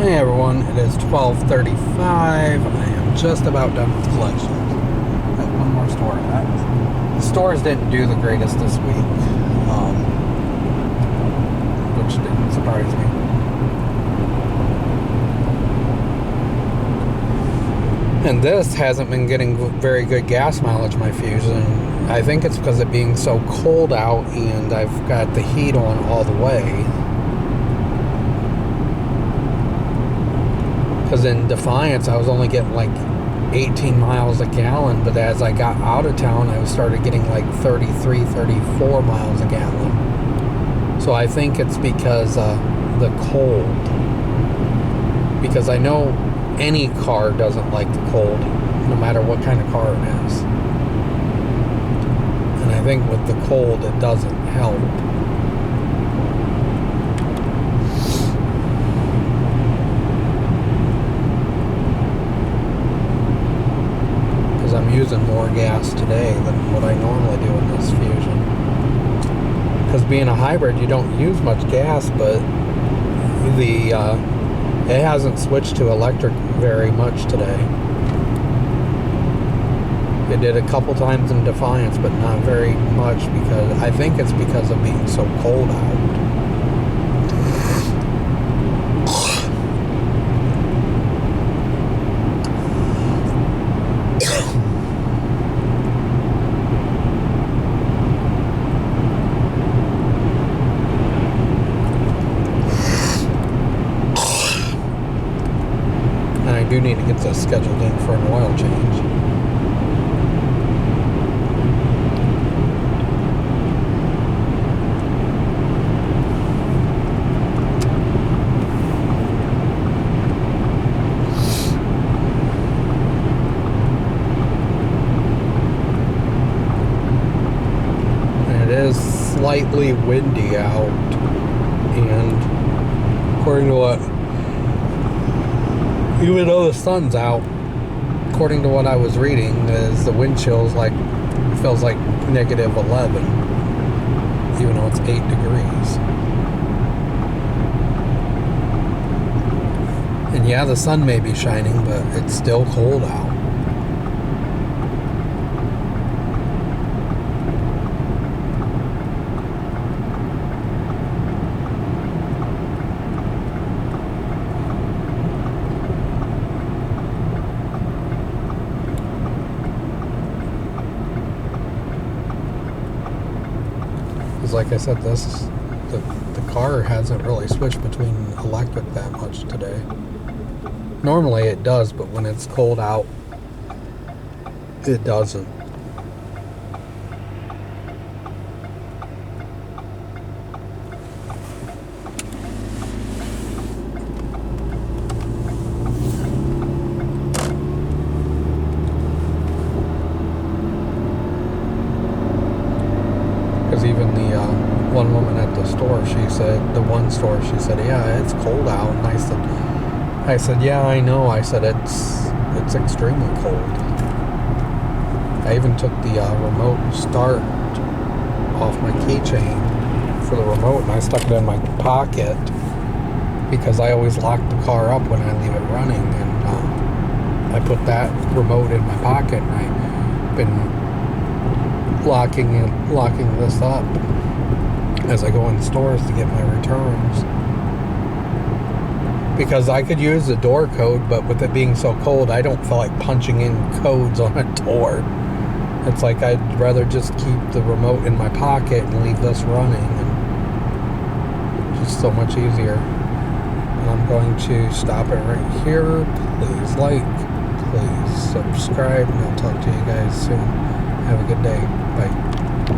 Hey everyone, it is 12:35. I am just about done with collections. Got one more store. The stores didn't do the greatest this week, which didn't surprise me. And this hasn't been getting very good gas mileage, my Fusion. I think it's because of being so cold out and I've got the heat on all the way. Because in Defiance, I was only getting like 18 miles a gallon, but as I got out of town, I started getting like 33, 34 miles a gallon. So I think it's because the cold. Because I know any car doesn't like the cold, no matter what kind of car it is. And I think with the cold, it doesn't help. I'm using more gas today than what I normally do in this Fusion. Because being a hybrid, you don't use much gas, but it hasn't switched to electric very much today. It did a couple times in Defiance, but not very much, because I think it's because of being so cold out. I do need to get this scheduled in for an oil change. And it is slightly windy out, and according to what even though the sun's out, according to what I was reading, is the wind chill's like, feels like -11, even though it's 8 degrees. And yeah, the sun may be shining, but it's still cold out. Like I said, the car hasn't really switched between electric that much today. Normally it does, but when it's cold out, it doesn't. Because even the one woman at the store, she said, yeah, it's cold out. And I said, yeah, I know. I said, it's extremely cold. I even took the remote start off my keychain for the remote, and I stuck it in my pocket because I always lock the car up when I leave it running. And I put that remote in my pocket, and I've been locking this up as I go in stores to get my returns, because I could use the door code, but with it being so cold, I don't feel like punching in codes on a door. It's like I'd rather just keep the remote in my pocket and leave this running, and just so much easier. And I'm going to stop it right here. Please like, please subscribe, and I'll talk to you guys soon. Have a good day. Bye.